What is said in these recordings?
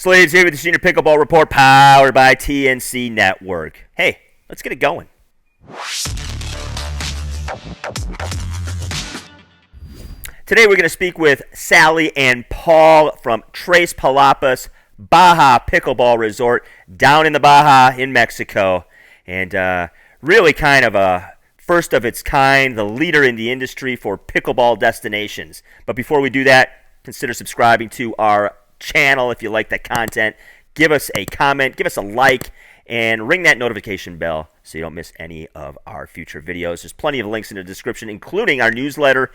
Slaves here with the Senior Pickleball Report, powered by TNC Network. Hey, let's get it going. Today we're going to speak with Sally and Paul from Tres Palapas, Baja Pickleball Resort down in the Baja in Mexico. And really kind of a first of its kind, the leader in the industry for pickleball destinations. But before we do that, consider subscribing to our channel if you like that content. Give us a comment, give us a like, and ring that notification bell so you don't miss any of our future videos. There's plenty of links in the description, including our newsletter,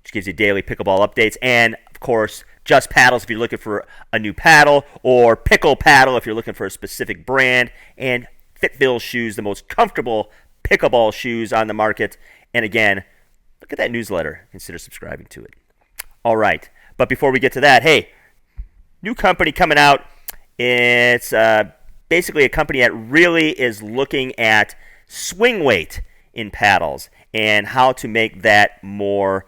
which gives you daily pickleball updates, and of course Just Paddles if you're looking for a new paddle, or Pickle Paddle if you're looking for a specific brand, and Fitville shoes, the most comfortable pickleball shoes on the market. And again, look at that newsletter, consider subscribing to it. All right, but before we get to that, hey, new company coming out. It's basically a company that really is looking at swing weight in paddles and how to make that more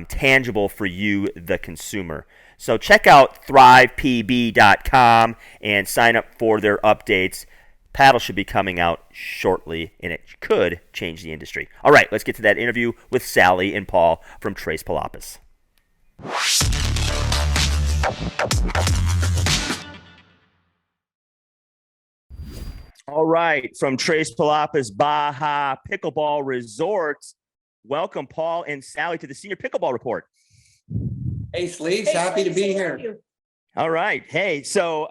tangible for you, the consumer. So check out thrivepb.com and sign up for their updates. Paddle should be coming out shortly, and it could change the industry. All right, let's get to that interview with Sally and Paul from Tres Palapas. All right, from Tres Palapas Baja Pickleball Resort, welcome Paul and Sally to the Senior Pickleball Report. Hey, Sleeves, happy to be here. All right, hey, so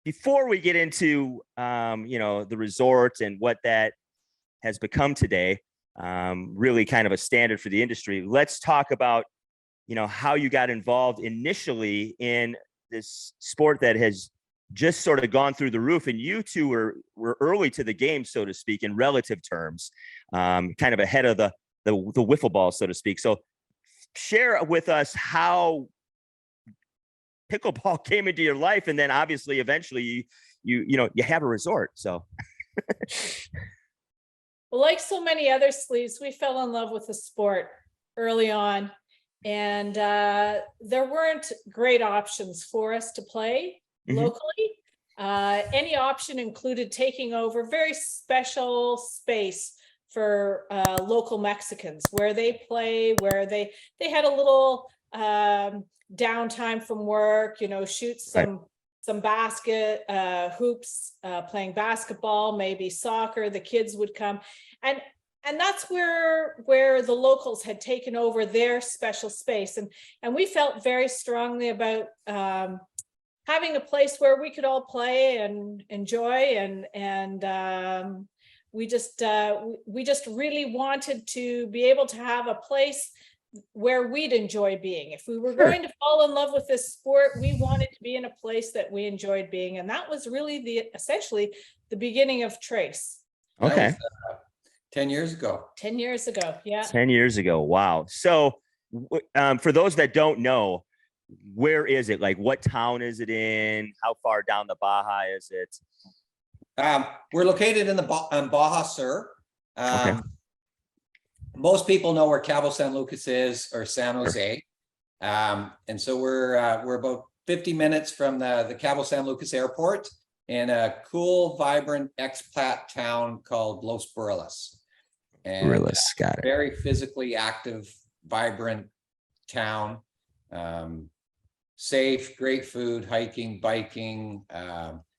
before we get into the resort and what that has become today, really kind of a standard for the industry, let's talk about how you got involved initially in this sport that has just sort of gone through the roof, and you two were early to the game, so to speak, in relative terms, kind of ahead of the wiffle ball, so to speak. So share with us how pickleball came into your life, and then obviously eventually you have a resort. So well, like so many other sleeves, we fell in love with the sport early on, and there weren't great options for us to play locally. Any option included taking over very special space for local Mexicans where they play, where they had a little downtime from work, shoot some basket hoops, playing basketball, maybe soccer. The kids would come, and that's where the locals had taken over their special space, and we felt very strongly about having a place where we could all play and enjoy, and we just really wanted to be able to have a place where we'd enjoy being. If we were going to fall in love with this sport, we wanted to be in a place that we enjoyed being, and that was really essentially the beginning of Tres. Okay. Was, 10 years ago. 10 years ago, yeah. 10 years ago, wow. So for those that don't know, where is it? Like, what town is it in? How far down the Baja is it? We're located in the Baja Sur. Okay. Most people know where Cabo San Lucas is, or San Jose. And so we're about 50 minutes from the Cabo San Lucas airport in a cool, vibrant expat town called Los Burles. And Got it. very physically active, vibrant town. Safe, great food, hiking, biking.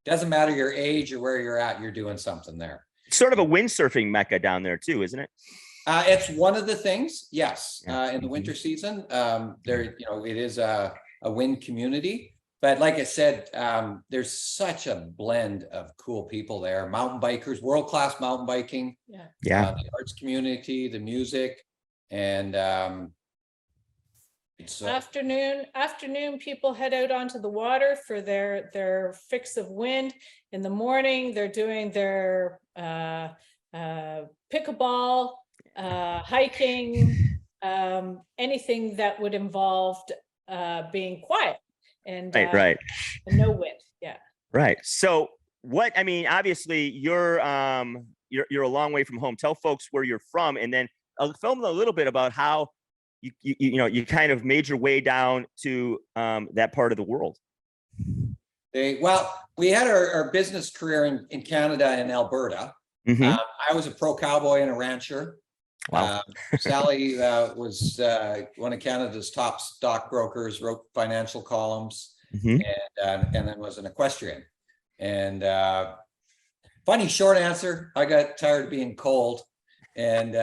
Doesn't matter your age or where you're at, you're doing something there. Sort of a windsurfing mecca down there too, isn't it? It's one of the things, yes. In the winter season, there, it is a wind community. But like I said, there's such a blend of cool people there. Mountain bikers, world-class mountain biking. Yeah. The arts community, the music, and afternoon people head out onto the water for their fix of wind. In the morning they're doing their pickleball, hiking, anything that would involve being quiet and right and no wind. Yeah, right. So obviously you're a long way from home. Tell folks where you're from, and then I'll film a little bit about how you kind of made your way down to that part of the world. We had our business career in Canada and Alberta. Mhm. I was a pro cowboy and a rancher. Wow. Sally was one of Canada's top stockbrokers, wrote financial columns, Mhm. and then was an equestrian. And funny short answer, I got tired of being cold, and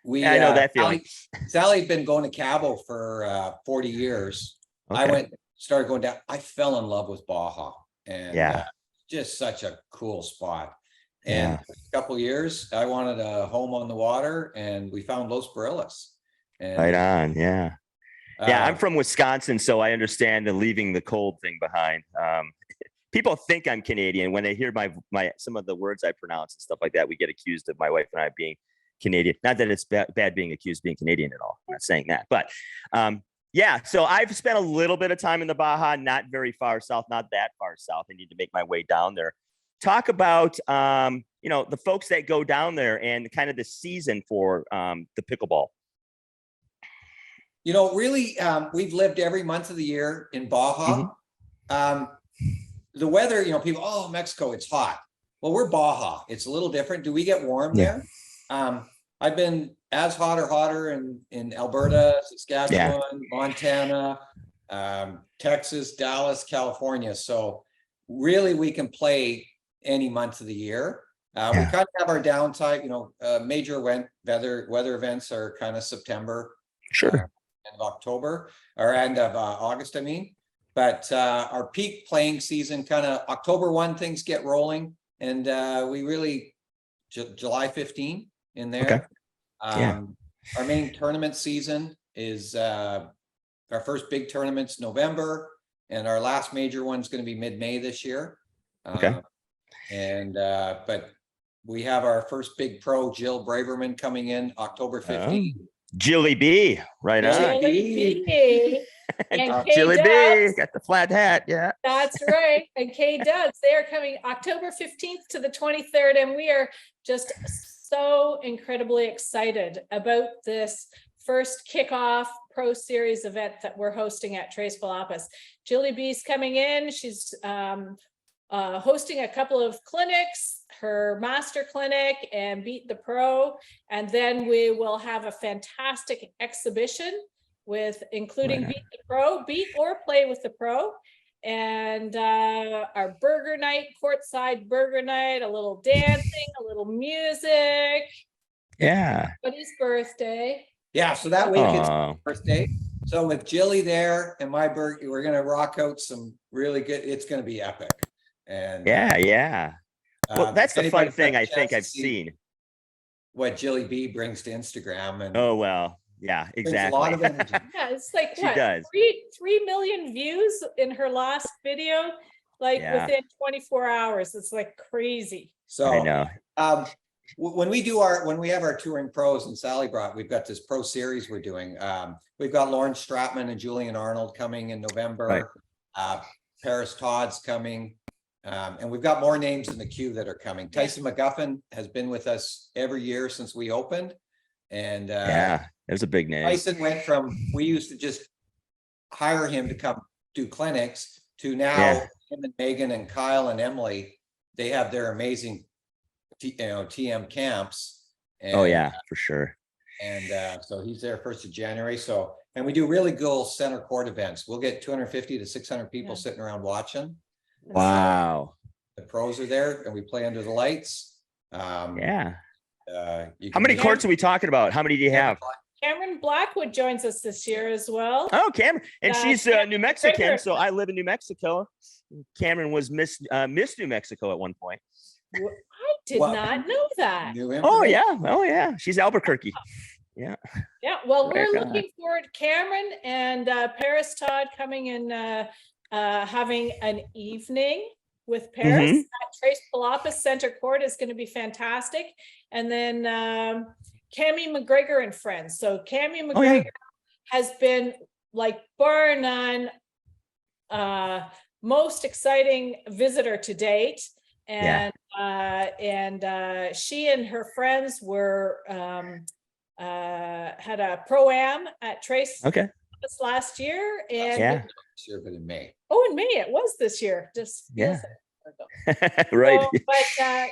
Yeah, I know that feeling. Sally had been going to Cabo for 40 years. Okay. Started going down. I fell in love with Baja, and Yeah. just such a cool spot. Yeah. And a couple of years, I wanted a home on the water, and we found Los Barillas. And Right on. Yeah. Yeah, I'm from Wisconsin, so I understand the leaving the cold thing behind. People think I'm Canadian when they hear my some of the words I pronounce and stuff like that. We get accused of my wife and I being Canadian. Not that it's bad being accused of being Canadian at all. I'm not saying that, but yeah. So I've spent a little bit of time in the Baja, not very far south, not that far south. I need to make my way down there. Talk about the folks that go down there and kind of the season for the pickleball. Really, we've lived every month of the year in Baja. The weather, people, oh, Mexico, it's hot. Well, we're Baja. It's a little different. Do we get warm there? I've been as hot or hotter in Alberta, Saskatchewan, Montana, Texas, Dallas, California. So really, we can play any month of the year. We kind of have our downtime. Major weather events are kind of September. Sure. End of October or end of August, I mean. But our peak playing season, kind of October 1, things get rolling, and we really July 15 in there. Okay. Our main tournament season is our first big tournament's November, and our last major one's going to be mid-May this year. Okay. But we have our first big pro, Jill Braverman, coming in October 15th. Jilly B, right on. Jilly B. And Jilly B, got the flat hat. Yeah, that's right. And K-Dubs, they are coming October 15th to the 23rd, and we are just so incredibly excited about this first kickoff pro series event that we're hosting at Tres Palapas. Jilly B's coming in. She's hosting a couple of clinics, her master clinic and Beat the Pro, and then we will have a fantastic exhibition with including Beat the Pro, beat or play with the pro, and our burger night, courtside burger night, a little dancing, a little music. Yeah. Buddy's birthday. Yeah, so that week it's my birthday. So with Jilly there and my birthday, we're gonna rock out some really good. It's gonna be epic. And yeah. Well, that's the fun thing I think I've seen. What Jilly B brings to Instagram, and oh well, yeah, exactly. A lot of energy. Yeah, it's like she does 3 million views in her last video, like within 24 hours. It's like crazy. So I know. When we have our touring pros, and Sally we've got this pro series we're doing. We've got Lauren Stratman and Julian Arnold coming in November. Right. Paris Todd's coming. And we've got more names in the queue that are coming. Tyson McGuffin has been with us every year since we opened. And there's a big name. Tyson went from, we used to just hire him to come do clinics to now him and Megan and Kyle and Emily, they have their amazing TM camps. And, for sure. And so he's there 1st of January. So, and we do really cool center court events. We'll get 250 to 600 people sitting around watching. Wow. The pros are there and we play under the lights. How many courts are we talking about? How many do you have? Cameron Blackwood joins us this year as well. Oh, Cameron. And she's New Mexican, so I live in New Mexico. Cameron was Miss New Mexico at one point. I did not know that. Oh yeah. She's Albuquerque. Yeah. Well, we're looking forward to Cameron and Paris Todd coming in having an evening with Paris at Tres Palapas Center Court is going to be fantastic. And then Cammie McGregor and friends. So Cammie McGregor has been, like, bar none, most exciting visitor to date. And she and her friends were had a pro-am at Tres Palapas last year, and Yeah. This year, but in May. oh, in May it was this year. Just feels Yeah. like Right.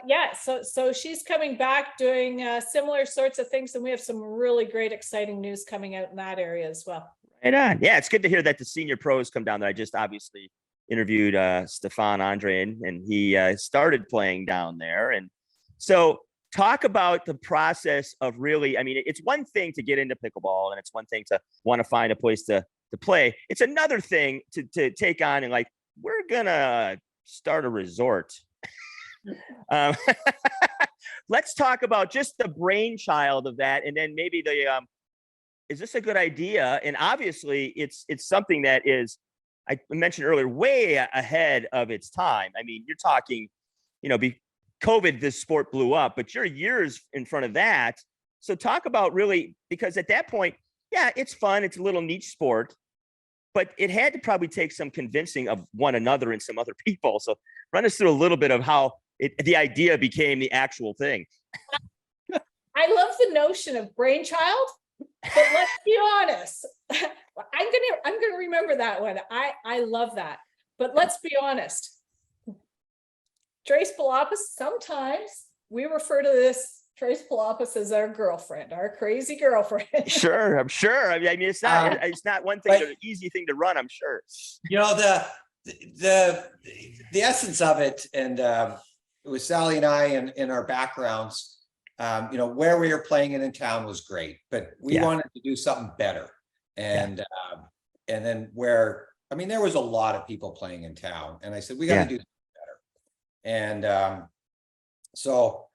yeah, so she's coming back doing similar sorts of things, and we have some really great, exciting news coming out in that area as well. Right on. Yeah, it's good to hear that the senior pros come down there. I just obviously interviewed Stefan Andre, and he started playing down there. And so talk about the process of really, I mean, it's one thing to get into pickleball, and it's one thing to want to find a place to play. It's another thing to take on and like, we're gonna start a resort. um, let's talk about just the brainchild of that, and then maybe the is this a good idea? And obviously, it's something that is, I mentioned earlier, way ahead of its time. I mean, you're talking, COVID, this sport blew up, but you're years in front of that. So talk about really, because at that point, yeah, it's fun. It's a little niche sport, but it had to probably take some convincing of one another and some other people. So run us through a little bit of how the idea became the actual thing. I love the notion of brainchild, but let's be honest. I'm gonna remember that one. I love that. But let's be honest. Trace Palapas, sometimes we refer to this Trace Palapas as our girlfriend, our crazy girlfriend. Sure, I'm sure. I mean, it's not one thing, an easy thing to run, I'm sure. The essence of it, and it was Sally and I in our backgrounds. Where we were playing it in town was great, but we wanted to do something better. And then there was a lot of people playing in town, and I said, we got to do something better. And so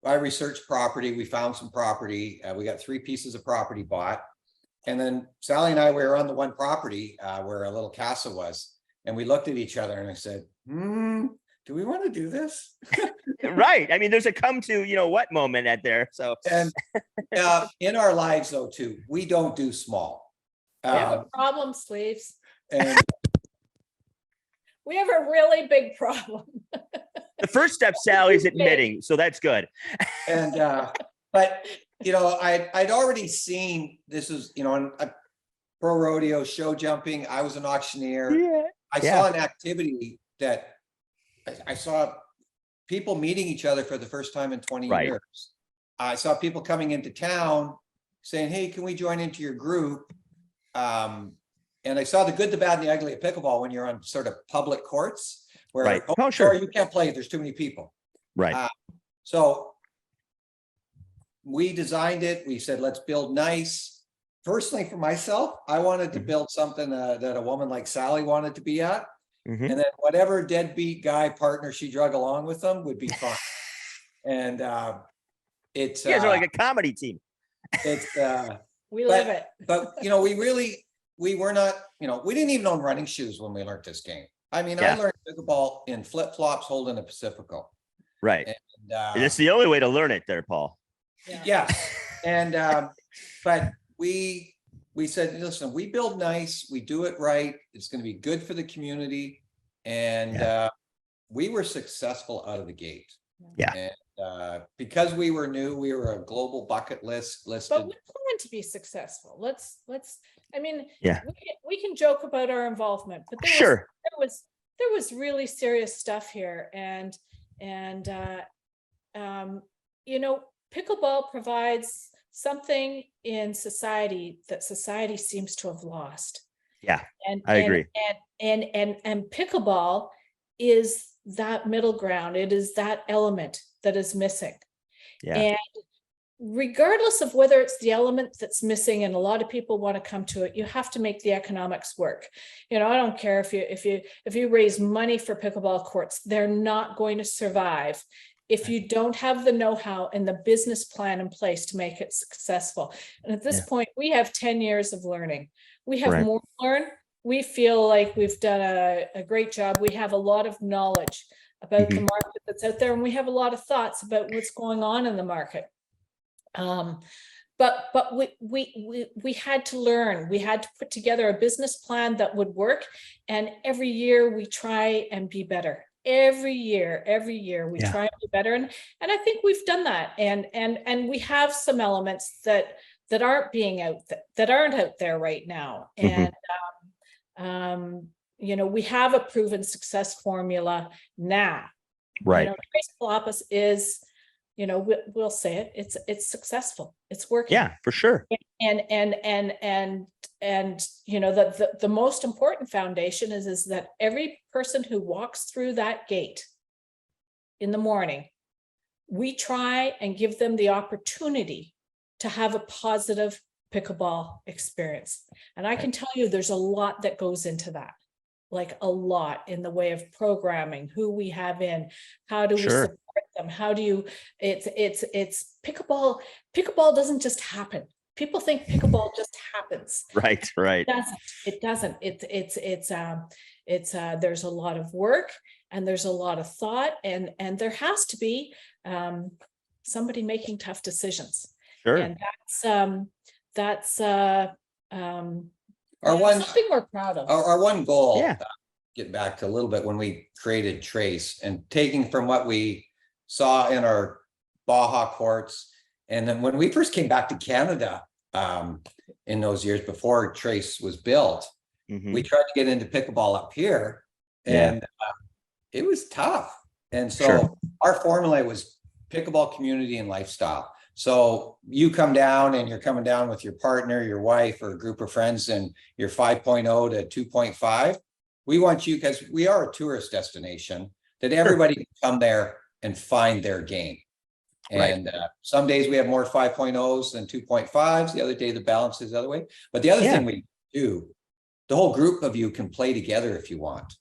I researched property. We found some property. We got 3 pieces of property bought. And then Sally and I were on the one property where a little castle was, and we looked at each other and I said, do we want to do this? Right. I mean, there's a come to, what moment at there. So, and in our lives though, too, we don't do small. We have a problem, sleeves. And we have a really big problem. The first step, Sally's admitting, so that's good. And but I'd already seen this is a pro rodeo, show jumping. I was an auctioneer. Yeah. I saw an activity that I saw people meeting each other for the first time in 20 years. I saw people coming into town saying, hey, can we join into your group? And I saw the good, the bad, and the ugly of pickleball when you're on sort of public courts where, sure, you can't play, there's too many people. Right. So we designed it. We said, let's build nice. Personally, for myself, I wanted to build something that a woman like Sally wanted to be at. And then whatever deadbeat guy partner she drug along with them would be fun. And it's you guys are like a comedy team. It's we live it. But we were not, we didn't even own running shoes when we learned this game. I mean, I learned pickleball in flip-flops holding a Pacifico. Right. And it's the only way to learn it there, Paul. Yeah. And but we said, listen, we build nice, we do it right, it's going to be good for the community. And we were successful out of the gate. Yeah. And because we were new, we were a global bucket list listed. But we plan to be successful. Let's we can joke about our involvement, but there was really serious stuff here. And pickleball provides something in society that society seems to have lost. Yeah, I agree. And pickleball is that middle ground. It is that element that is missing. Yeah. And regardless of whether it's the element that's missing, and a lot of people want to come to it, you have to make the economics work. I don't care if you raise money for pickleball courts, they're not going to survive if you don't have the know-how and the business plan in place to make it successful. And at this point, we have 10 years of learning. We have more to learn. We feel like we've done a great job. We have a lot of knowledge about the market that's out there, and we have a lot of thoughts about what's going on in the market. But we had to learn. We had to put together a business plan that would work. And every year we try and be better. Every year we try and be better. And I think we've done that. And we have some elements that that aren't being that aren't out there right now. Mhm. And we have a proven success formula now. Right. Trace Palapas is, we'll say it, it's successful, it's working. Yeah, for sure. And the most important foundation is that every person who walks through that gate in the morning, we try and give them the opportunity to have a positive pickleball experience. And I can tell you there's a lot that goes into that, like a lot in the way of programming, who we have in, how do we Sure. support them, how do you, it's pickleball. Pickleball doesn't just happen. People think pickleball just happens. Right. It doesn't. There's a lot of work, and there's a lot of thought, and there has to be somebody making tough decisions. Sure. And that's something we're proud of. Our one goal, Yeah. get back to a little bit when we created Trace, and taking from what we saw in our Baja courts. And then when we first came back to Canada, in those years before Trace was built, Mhm. we tried to get into pickleball up here, and it was tough. And so Sure. our formula was pickleball community and lifestyle. So you come down and you're coming down with your partner, your wife, or a group of friends, and you're 5.0 to 2.5. We want you, because we are a tourist destination, that everybody can come there and find their game. And some days we have more 5.0s than 2.5s. The other day the balance is the other way. But the other thing we do, the whole group of you can play together if you want.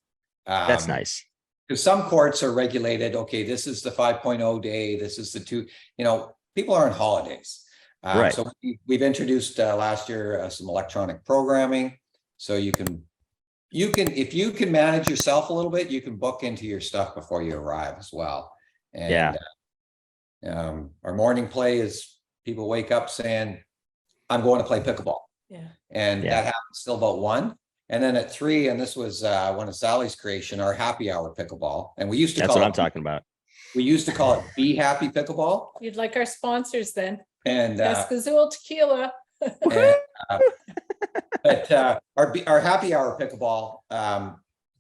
That's nice. Because some courts are regulated. Okay, this is the 5.0 day. This is the 2. People are on holidays. Right. So we've introduced last year some electronic programming. So you can, if you can manage yourself a little bit, you can book into your stuff before you arrive as well. And our morning play is people wake up saying, I'm going to play pickleball. Yeah. And that happens till about 1. And then at 3, and this was one of Sally's creation, our happy hour pickleball. And we used to That's call what it, I'm talking about. we used to call it Be Happy Pickleball. You'd like our sponsors then. And Escazul Tequila. but our happy hour pickleball,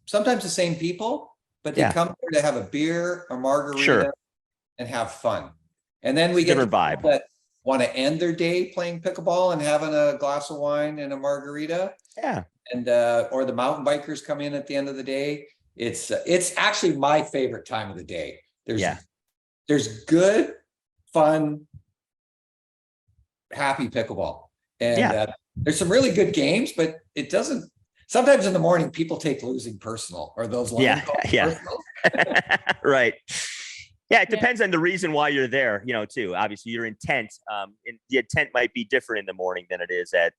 sometimes the same people, but they come here to have a beer, a margarita, and have fun. And then we get different vibe that want to end their day playing pickleball and having a glass of wine and a margarita. Yeah. And or the mountain bikers come in at the end of the day. It's actually my favorite time of the day. There's good, fun, happy pickleball. And there's some really good games, but it doesn't. Sometimes in the morning, people take losing personal, or those personal. Right. Yeah, it depends on the reason why you're there, too. Obviously, your intent, and the intent might be different in the morning than it is at,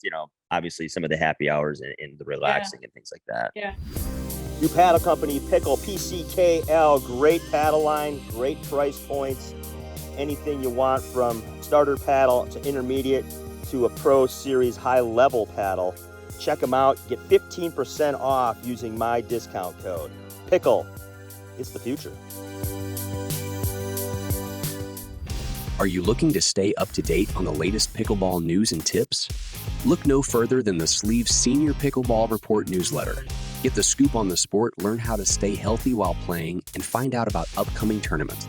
obviously some of the happy hours and the relaxing and things like that. Yeah. New paddle company, Pickle, PCKL, great paddle line, great price points. Anything you want, from starter paddle to intermediate to a pro series high level paddle. Check them out. Get 15% off using my discount code. Pickle. It's the future. Are you looking to stay up to date on the latest pickleball news and tips? Look no further than the Sleeves Senior Pickleball Report newsletter. Get the scoop on the sport, learn how to stay healthy while playing, and find out about upcoming tournaments.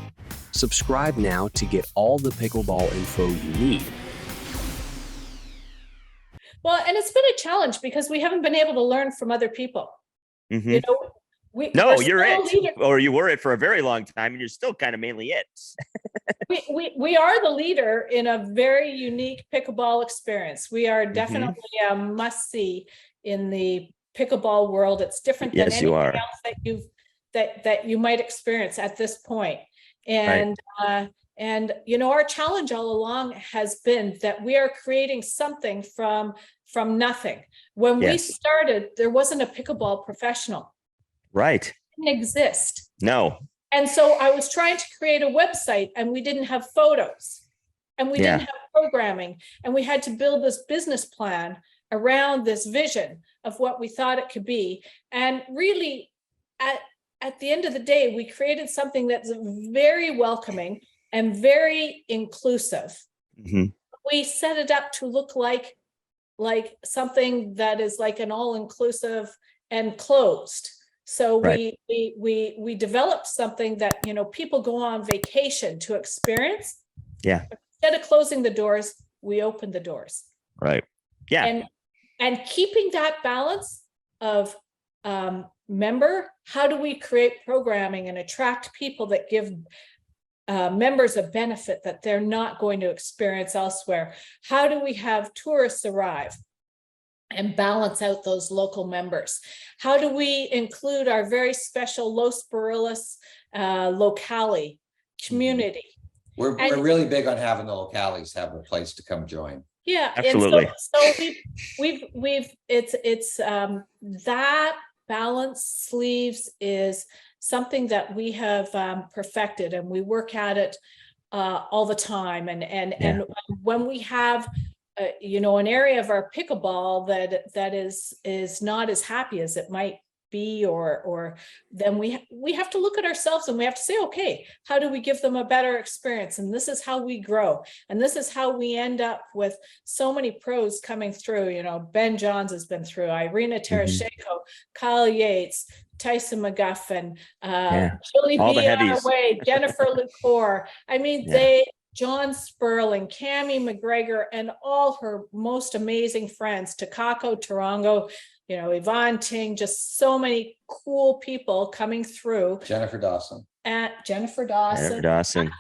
Subscribe now to get all the pickleball info you need. Well, and it's been a challenge because we haven't been able to learn from other people. Mm-hmm. You're it, or you were it for a very long time, and you're still kind of mainly it. we are the leader in a very unique pickleball experience. We are definitely a must-see in the pickleball world. It's different than anything else that you might experience at this point. And our challenge all along has been that we are creating something from nothing. When we started, there wasn't a pickleball professional. Right. It didn't exist. No. And so I was trying to create a website, and we didn't have photos, and we didn't have programming, and we had to build this business plan around this vision of what we thought it could be. And really, at the end of the day, we created something that's very welcoming and very inclusive. Mm-hmm. we set it up to look like something that is like an all-inclusive and closed. So Right. we developed something that, you know, people go on vacation to experience. Yeah. Instead of closing the doors, we open the doors. Right. Yeah. And keeping that balance of member, how do we create programming and attract people that give members a benefit that they're not going to experience elsewhere? How do we have tourists arrive and balance out those local members? How do we include our very special Los Barillas locale community? We're really big on having the localities have a place to come join. Yeah, Absolutely. And so we've it's that balance sleeves is something that we have perfected, and we work at it all the time. And when we have you know, an area of our pickleball that is not as happy as it might be, or then we have to look at ourselves and we have to say, okay, how do we give them a better experience? And this is how we grow, and this is how we end up with so many pros coming through. You know, Ben Johns has been through, Irina Tereshko, Kyle Yates, Tyson McGuffin, Julie All the B. heavies. Way, Jennifer Lucor. I mean, John Sperling, Cammie McGregor, and all her most amazing friends, Takako Tarango, you know, Yvonne Ting, just so many cool people coming through. Jennifer Dawson. Jennifer Dawson.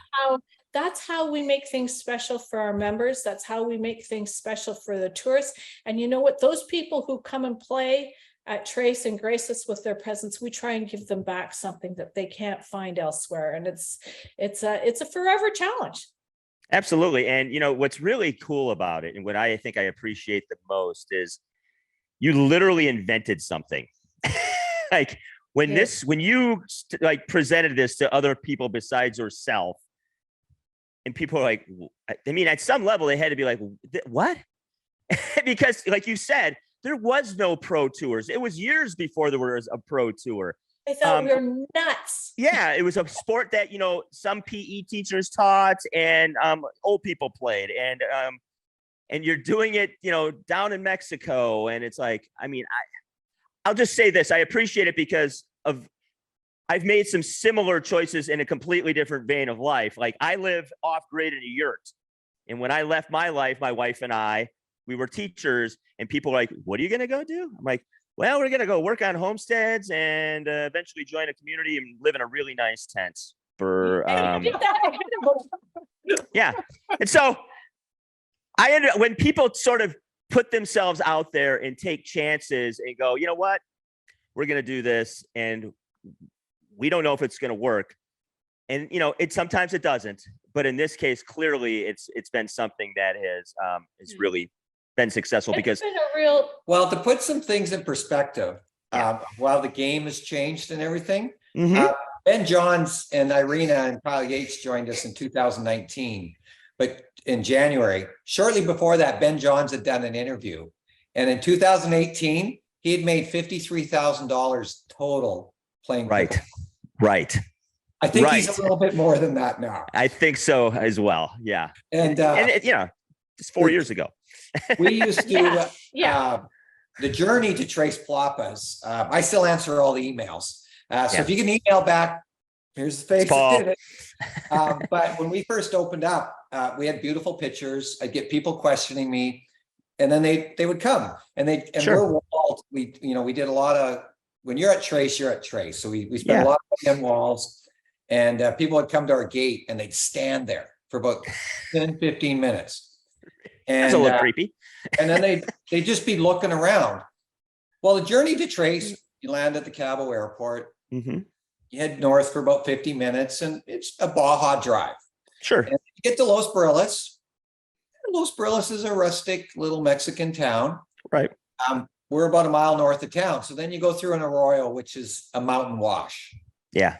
That's how we make things special for our members. That's how we make things special for the tourists. And you know what? Those people who come and play at Trace and grace us with their presence, we try and give them back something that they can't find elsewhere. And it's a forever challenge. Absolutely. And, you know, what's really cool about it, and what I think I appreciate the most, is you literally invented something. Like when you like presented this to other people besides yourself, and people are like, I mean, at some level they had to be like, what? Because like you said, there was no pro tours. It was years before there was a pro tour. I thought we were nuts. Yeah, it was a sport that, you know, some PE teachers taught and old people played, and you're doing it, you know, down in Mexico. And it's like, I mean, I'll just say this. I appreciate it because I've made some similar choices in a completely different vein of life. Like I live off grid in a yurt. And when I left my life, my wife and I, we were teachers, and people were like, what are you going to go do? I'm like, well, we're going to go work on homesteads and eventually join a community and live in a really nice tent for, yeah. And so I ended up, when people sort of put themselves out there and take chances and go, you know what, we're going to do this, and we don't know if it's going to work. And, you know, sometimes it doesn't, but in this case, clearly it's been something that has really been successful, because it's been a real. Well, to put some things in perspective, while the game has changed and everything, Ben Johns and Irina and Kyle Yates joined us in 2019. But in January, shortly before that, Ben Johns had done an interview. And in 2018, he had made $53,000 total playing. Right. Right. I think he's a little bit more than that now. I think so as well. Yeah. And you know, just 4 years ago. We used to, the journey to Trace Palapas. I still answer all the emails. So if you can email back, here's the face that did it. But when we first opened up, we had beautiful pictures. I'd get people questioning me, and then they would come, and we're walled. We did a lot of, when you're at Trace, you're at Trace. So we spent a lot of money on walls, and people would come to our gate and they'd stand there for about 10, 15 minutes. And that's a little creepy. And then they'd just be looking around. Well, the journey to Trace, you land at the Cabo Airport, you head north for about 50 minutes, and it's a Baja drive. Sure. And you get to Los Barillas. Los Barillas is a rustic little Mexican town. Right. We're about a mile north of town. So then you go through an arroyo, which is a mountain wash. Yeah.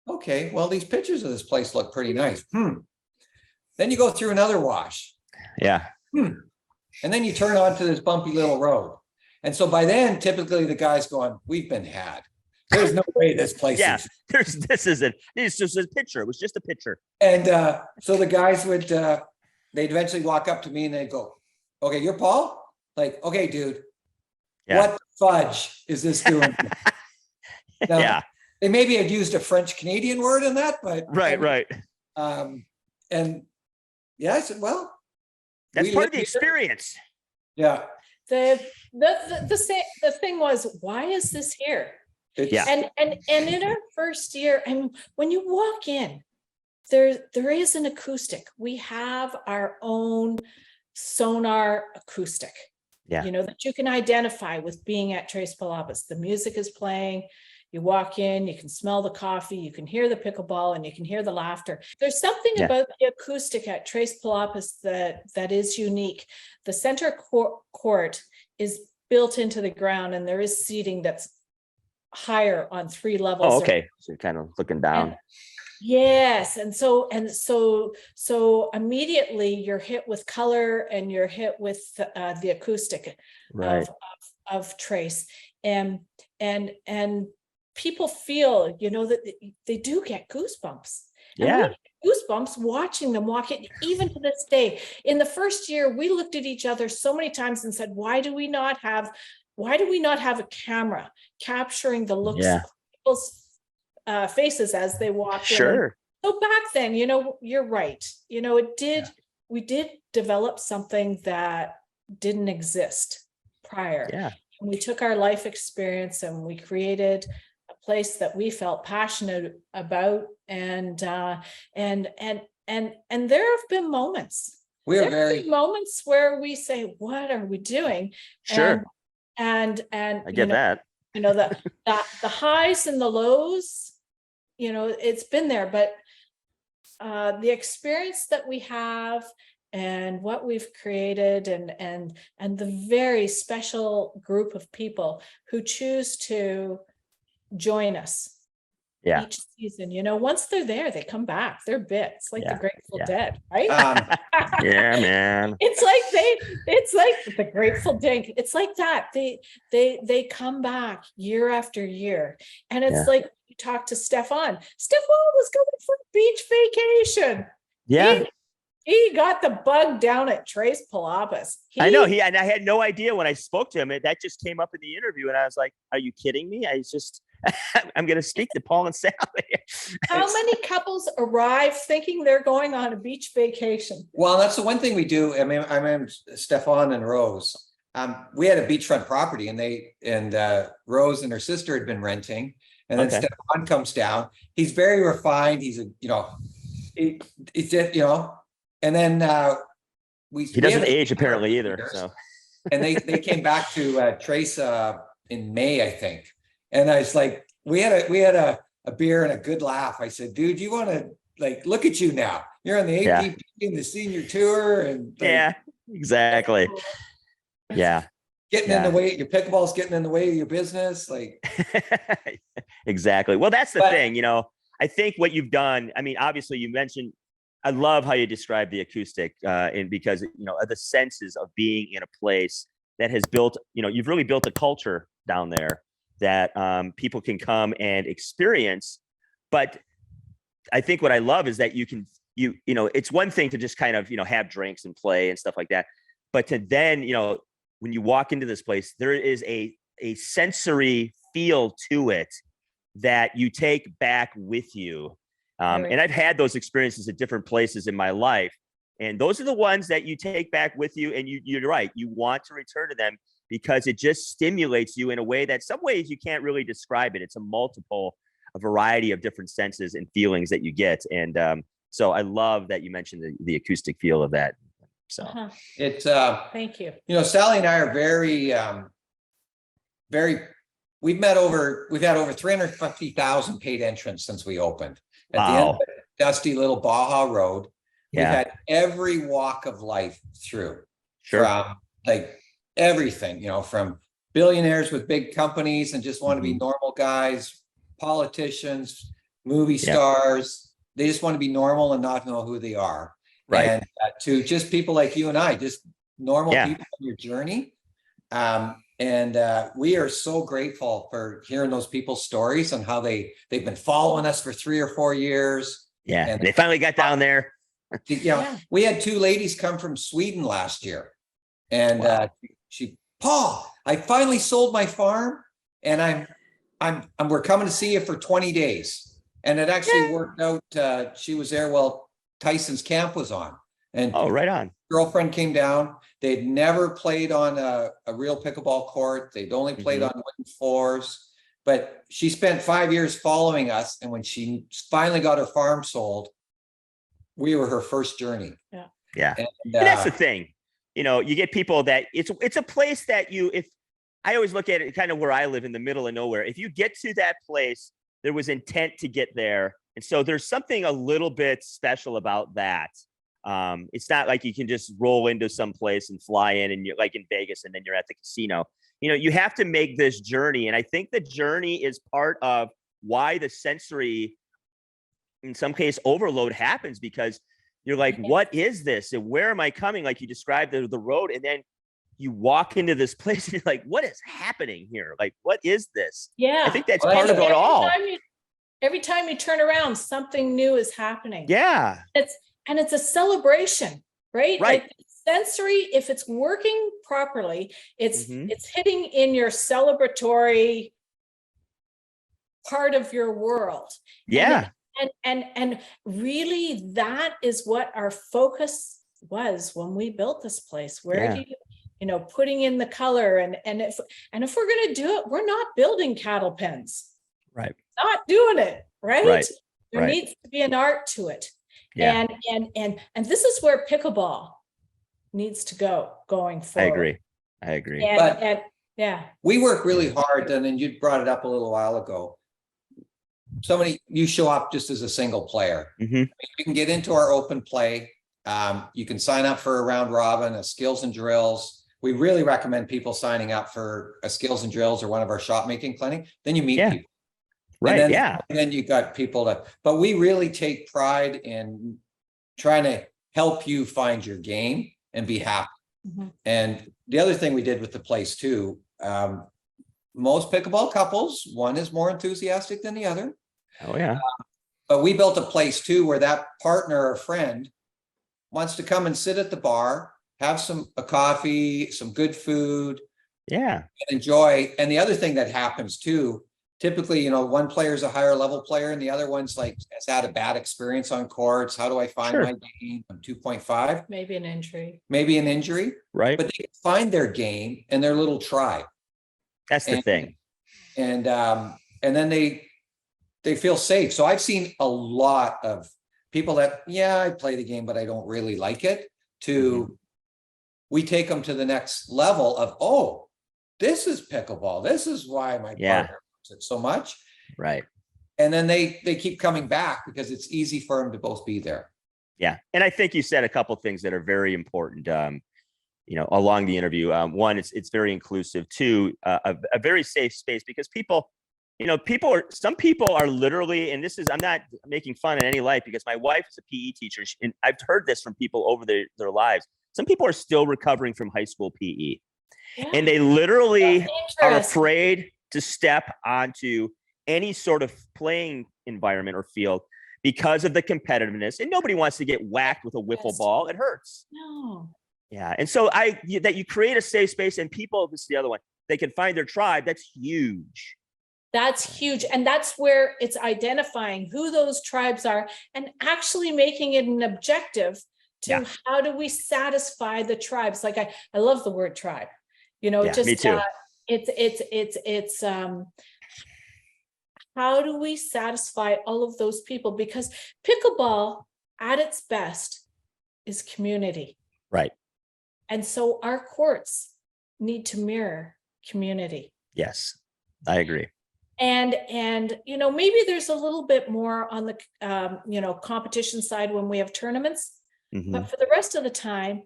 Okay, well, these pictures of this place look pretty nice. Then you go through another wash. Yeah. And then you turn onto this bumpy little road. And so by then, typically the guy's going, we've been had. There's no way this place is. This isn't. It's just a picture. It was just a picture. And so the guys would, they'd eventually walk up to me and they'd go, okay, you're Paul? Like, okay, dude, Yeah. what fudge is this doing? Now, Yeah. they maybe had used a French Canadian word in that, but Right. and yeah, I said, well, That's we part live of the here. experience. Yeah. The thing was, why is this here? It's, And in our first year, I mean, when you walk in, there is an acoustic. We have our own sonar acoustic. Yeah. You know, that you can identify with being at Tres Palapas. The music is playing. You walk in, you can smell the coffee, you can hear the pickleball, and you can hear the laughter. There's something about the acoustic at Tres Palapas that is unique. The center court is built into the ground, and there is seating that's higher on 3 levels. Oh, okay. So you're kind of looking down. Yes, and so immediately you're hit with color, and you're hit with the acoustic of Trace, and people feel, you know, that they do get goosebumps. And we get goosebumps watching them walk in, even to this day. In the first year, we looked at each other so many times and said, why do we not have a camera capturing the looks of people's faces as they walk in? Sure. So back then, you know, you're right. You know, we did develop something that didn't exist prior. Yeah. And we took our life experience and we created a place that we felt passionate about. And there have been moments. There have been moments where we say, what are we doing? Sure. And I get that. You know, the highs and the lows, you know, it's been there, but the experience that we have and what we've created, and the very special group of people who choose to join us each season, you know, once they're there, they come back. They're bits like the Grateful Dead, right? Yeah, man. It's like the Grateful Dead. It's like that. They come back year after year, and it's like you talk to Stefan. Stefan was going for a beach vacation. Yeah. He got the bug down at Tres Palapas. I know and I had no idea when I spoke to him. That just came up in the interview, and I was like, "Are you kidding me?" I'm going to speak to Paul and Sally. How many couples arrive thinking they're going on a beach vacation? Well, that's the one thing we do. I mean, Stefan and Rose. We had a beachfront property, and Rose and her sister had been renting, and then Stefan comes down. He's very refined. He's and then he doesn't age apparently either. So, and they came back to Trace in May, I think. And I was like, we had a beer and a good laugh. I said, dude, you want to, like, look at you now. You're on the ATP in the senior tour, and exactly. Yeah. Getting in the way, your pickleball's getting in the way of your business. Like, exactly. Well, that's the thing, you know. I think what you've done, I mean, obviously you mentioned, I love how you describe the acoustic, and because, you know, the senses of being in a place that has built, you know, you've really built a culture down there that people can come and experience. But I think what I love is that you know, it's one thing to just kind of, you know, have drinks and play and stuff like that. But to then, you know, when you walk into this place, there is a sensory feel to it that you take back with you. And I've had those experiences at different places in my life. And those are the ones that you take back with you. And you're right. You want to return to them because it just stimulates you in a way that some ways you can't really describe it. It's a variety of different senses and feelings that you get. And so I love that you mentioned the acoustic feel of that. So it's thank you. You know, Sally and I are we've had over 350,000 paid entrants since we opened. At the end of the dusty little Baja road, we've had every walk of life through. Sure. From like everything, you know, from billionaires with big companies and just want to be normal guys, politicians, movie stars. They just want to be normal and not know who they are. Right. And to just people like you and I, just normal people on your journey. And we are so grateful for hearing those people's stories and how they've been following us for 3 or 4 years. Yeah. And they finally got down there. Yeah. We had two ladies come from Sweden last year, and Paul, I finally sold my farm, and we're coming to see you for 20 days. And it actually worked out. She was there while Tyson's camp was on, and right on. Girlfriend came down. They'd never played on a real pickleball court. They'd only played on wooden floors, but she spent 5 years following us. And when she finally got her farm sold, we were her first journey. Yeah. And that's the thing. You get people that it's a place that if I always look at it kind of where I live in the middle of nowhere. If you get to that place, there was intent to get there. And so there's something a little bit special about that. It's not like you can just roll into some place and fly in and you're like in Vegas and then you're at the casino. You have to make this journey. And I think the journey is part of why the sensory, in some case, overload happens, because you're like, what is this? And where am I coming? Like you described the road. And then you walk into this place and you're like, what is happening here? Like, what is this? Yeah. I think that's part of it all. Every time you turn around, something new is happening. Yeah. It's a celebration, right? Right. Like sensory, if it's working properly, it's hitting in your celebratory part of your world. Yeah. And really that is what our focus was when we built this place. Where do you putting in the color and if we're going to do it, we're not building cattle pens. Right. Not doing it, right? There Right. needs to be an art to it. Yeah. And this is where pickleball needs to go going forward. I agree. And We work really hard, and then you brought it up a little while ago. You show up just as a single player. You can get into our open play. You can sign up for a round robin, a skills and drills. We really recommend people signing up for a skills and drills or one of our shot making clinic. Then you meet people. Right. And then you got people but we really take pride in trying to help you find your game and be happy. And the other thing we did with the place too, most pickleball couples, one is more enthusiastic than the other. Oh yeah. But we built a place too where that partner or friend wants to come and sit at the bar, have a coffee, some good food, and enjoy. And the other thing that happens too, typically, one player is a higher level player and the other one's like has had a bad experience on courts. How do I find my game? I'm 2.5. maybe an injury. Right. But they can find their game and their little tribe. That's the thing. And then they feel safe. So I've seen a lot of people that, I play the game, but I don't really like it, we take them to the next level of, this is pickleball. This is why my partner loves it so much. Right. And then they keep coming back because it's easy for them to both be there. Yeah. And I think you said a couple of things that are very important, along the interview. One, it's very inclusive. Two, a very safe space, because some people are literally, and I'm not making fun in any life, because my wife is a PE teacher, and I've heard this from people over their lives. Some people are still recovering from high school PE, and they literally are afraid to step onto any sort of playing environment or field because of the competitiveness, and nobody wants to get whacked with a wiffle ball. It hurts. No. Yeah. And so that you create a safe space, and people, this is the other one, they can find their tribe. That's huge. That's huge. And that's where it's identifying who those tribes are and actually making it an objective to how do we satisfy the tribes? Like I love the word tribe, me too. It's how do we satisfy all of those people? Because pickleball at its best is community. Right. And so our courts need to mirror community. Yes, I agree. And maybe there's a little bit more on the competition side when we have tournaments, but for the rest of the time,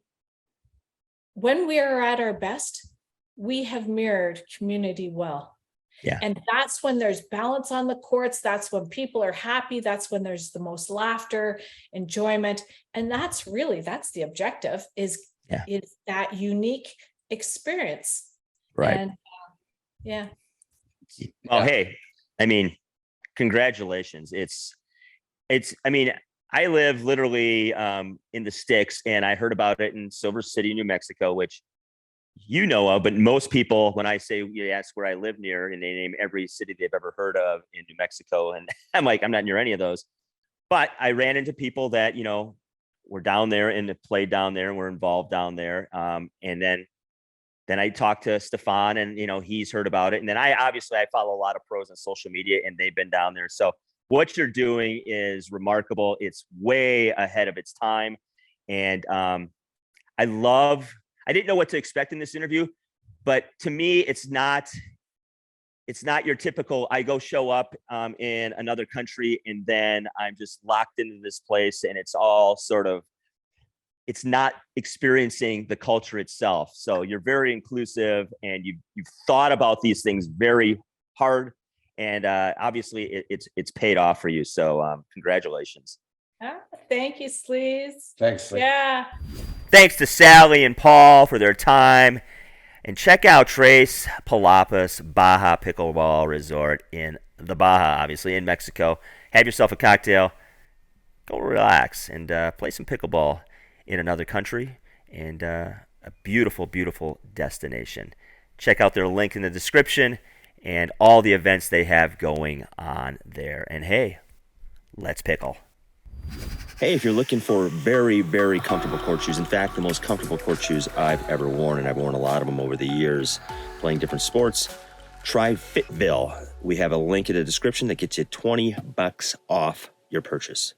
when we are at our best, we have mirrored community well. Yeah. And that's when there's balance on the courts. That's when people are happy. That's when there's the most laughter, enjoyment. And that's the objective is that unique experience. Right. And Well, hey, I mean, congratulations. I live literally in the sticks, and I heard about it in Silver City, New Mexico, which you know of, but most people, when I say you ask where I live near, and they name every city they've ever heard of in New Mexico, and I'm like, I'm not near any of those. But I ran into people that were down there and played down there and were involved down there, and then I talked to Stefan, and he's heard about it, and then I follow a lot of pros on social media, and they've been down there. So what you're doing is remarkable. It's way ahead of its time, and I love. I didn't know what to expect in this interview, but to me, it's not your typical I go show up in another country and then I'm just locked into this place, and it's all sort of, it's not experiencing the culture itself. So you're very inclusive, and you've thought about these things very hard, and obviously it's paid off for you. So congratulations. Thank you, Sleaze. Thanks. Lee. Yeah. Thanks to Sally and Paul for their time. And check out Tres Palapas Baja Pickleball Resort in the Baja, obviously, in Mexico. Have yourself a cocktail, go relax, and play some pickleball in another country, and a beautiful, beautiful destination. Check out their link in the description and all the events they have going on there. And hey, let's pickle. Hey, if you're looking for very, very comfortable court shoes, in fact, the most comfortable court shoes I've ever worn, and I've worn a lot of them over the years playing different sports, try Fitville. We have a link in the description that gets you $20 off your purchase.